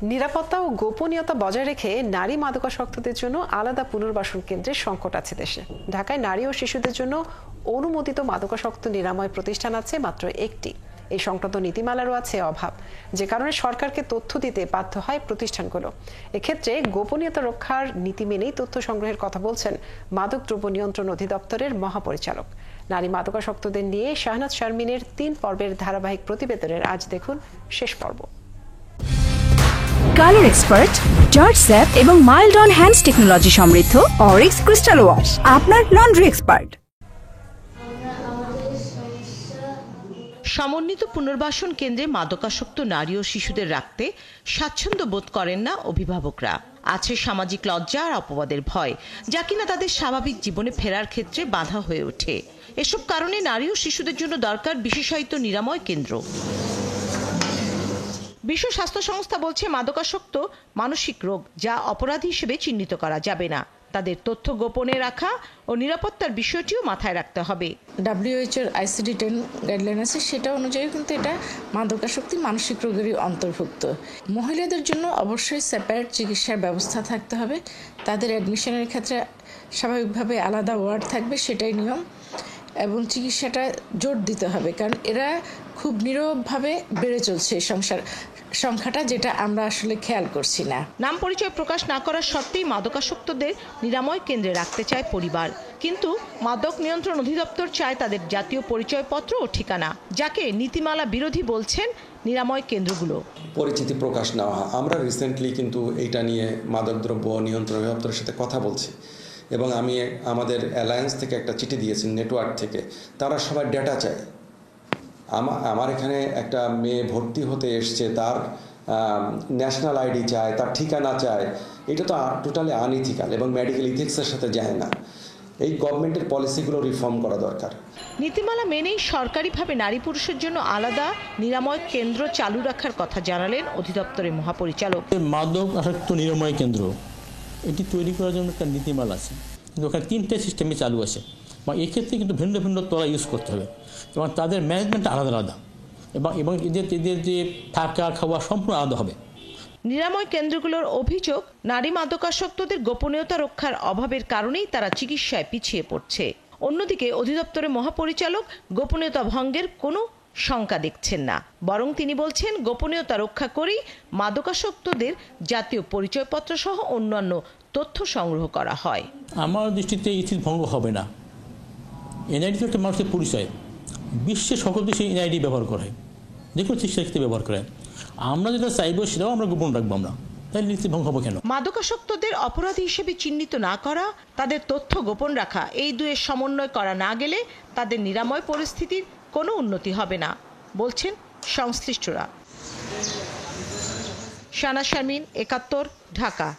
নিরাপত্তা ও গোপনীয়তা বজায় রেখে নারী মাদকাসক্তদের জন্য আলাদা পুনর্বাসন কেন্দ্রের সংকট আছে দেশে। ঢাকায় নারী ও শিশুদের জন্য অনুমোদিত মাদকাসক্ত নিরাময় প্রতিষ্ঠান আছে মাত্র একটি। এই সংক্রান্ত নীতিমালারও আছে অভাব, যে কারণে সরকারকে তথ্য দিতে বাধ্য হয় প্রতিষ্ঠানগুলো। এক্ষেত্রে গোপনীয়তা রক্ষার নীতি মেনেই তথ্য সংগ্রহের কথা বলছেন মাদকদ্রব্য নিয়ন্ত্রণ অধিদপ্তরের মহাপরিচালক। নারী মাদকাসক্তদের নিয়ে শাহনাজ শারমিনের 3 পর্বের ধারাবাহিক প্রতিবেদনের আজ দেখুন শেষ পর্ব। কালার এক্সপার্ট, জর্জ স্যাপ এবং মাইল্ড অন হ্যান্ডস টেকনোলজি সমৃদ্ধ অরিক্স ক্রিস্টাল ওয়াশ আপনার লন্ড্রি এক্সপার্ট। সমন্বিত পুনর্বাসন কেন্দ্রে মাদকাসক্ত নারী ও শিশুদের রাখতে স্বাচ্ছন্দ্য বোধ করেন না অভিভাবকরা। আছে সামাজিক লজ্জা আর অপবাদের ভয়, যা কিনা তাদের স্বাভাবিক জীবনে ফেরার ক্ষেত্রে বাধা হয়ে ওঠে। এসব কারণে নারী ও শিশুদের জন্য দরকার বিশেষায়িত নিরাময় কেন্দ্র। বিশ্ব স্বাস্থ্য সংস্থা বলছে মাদকাসক্ত মানসিক রোগ, যা অপরাধী হিসেবে চিহ্নিত করা যাবে না। তাদের তথ্য গোপনে রাখা ও নিরাপত্তার বিষয়টিও মাথায় রাখতে হবে। WHO ICD-10 গাইডলাইন আছে, সেটা অনুযায়ী কিন্তু এটা মাদকাসক্তি মানসিক রোগেরই অন্তর্ভুক্ত। মহিলাদের জন্য অবশ্যই সেপারেট চিকিৎসার ব্যবস্থা থাকতে হবে। তাদের অ্যাডমিশনের ক্ষেত্রে স্বাভাবিকভাবে আলাদা ওয়ার্ড থাকবে, সেটাই নিয়ম। এবং চিকিৎসাটা জোর দিতে হবে, কারণ এরা খুব নীরবভাবে বেড়ে চলছে সংখ্যাটা, যেটা আমরা আসলে খেয়াল করছি না। নাম পরিচয় প্রকাশ না করার সত্ত্বেই মাদকাসক্তদের নিরাময় কেন্দ্রে রাখতে চায় পরিবার, কিন্তু মাদক নিয়ন্ত্রণ অধিদপ্তর চায় তাদের জাতীয় পরিচয়পত্র ও ঠিকানা, যাকে নীতিমালা বিরোধী বলছেন নিরাময় কেন্দ্রগুলো। পরিচিতি প্রকাশ নেওয়া, আমরা রিসেন্টলি কিন্তু এইটা নিয়ে মাদকদ্রব্য নিয়ন্ত্রণ অধিদপ্তরের সাথে কথা বলছি, এবং আমি আমাদের অ্যালায়েন্স থেকে একটা চিঠি দিয়েছি, নেটওয়ার্ক থেকে। তারা সবাই ডেটা চায়। আমার এখানে একটা মেয়ে ভর্তি হতে এসছে, তার ন্যাশনাল আইডি চায়, তার ঠিকানা চায়। এটা তো টোটালি আনইথিক্যাল এবং মেডিকেল ইথিক্সের সাথে যায় না। এই গভর্নমেন্টের পলিসিগুলো রিফর্ম করা দরকার। নীতিমালা মেনেই সরকারিভাবে নারী পুরুষের জন্য আলাদা নিরাময় কেন্দ্র চালু রাখার কথা জানালেন অধিদপ্তরের মহাপরিচালক। মাদকাসক্ত নিরাময় কেন্দ্র এটি তৈরি করার জন্য একটা নীতিমালা আছে, কিন্তু ওখানে 3টে সিস্টেমে চালু আছে, বা এক্ষেত্রে কিন্তু ভিন্ন ভিন্ন তলা ইউজ করতে হবে, এবং তাদের ম্যানেজমেন্ট আলাদা আলাদা, এবং এদের যে থাকা খাওয়া সম্পূর্ণ আলাদা হবে। নিরাময় কেন্দ্রগুলোর অভিযোগ, নারী মাদকাসক্তদের গোপনীয়তা রক্ষার অভাবের কারণেই তারা চিকিৎসায় পিছিয়ে পড়ছে। অন্যদিকে অধিদপ্তরের মহাপরিচালক গোপনীয়তা ভঙ্গের কোনো শঙ্কা দেখছেন না, বরং তিনি বলছেন গোপনীয়তা রক্ষা করেই মাদকাসক্তদের জাতীয় পরিচয়পত্র সহ অন্যান্য তথ্য সংগ্রহ করা হয়। আমার দৃষ্টিতে ইথিস ভঙ্গ হবে না। এনআইডি তো একটা মানুষের পরিচয়, বিশ্বের সকল দেশে এনআইডি ব্যবহার করে, যে কোনো চিকিৎসার ক্ষেত্রে ব্যবহার করে। আমরা যেটা চাইবো সেটাও আমরা গোপন রাখবো, আমরা তাই নীতি ভঙ্গ হবে কেন? মাদকাসক্তদের অপরাধী হিসেবে চিহ্নিত না করা, তাদের তথ্য গোপন রাখা, এই দুয়ের সমন্বয় করা না গেলে তাদের নিরাময় পরিস্থিতির কোনো উন্নতি হবে না বলছেন সংশ্লিষ্টরা। শাহনাজ শারমিন, ৭১, ঢাকা।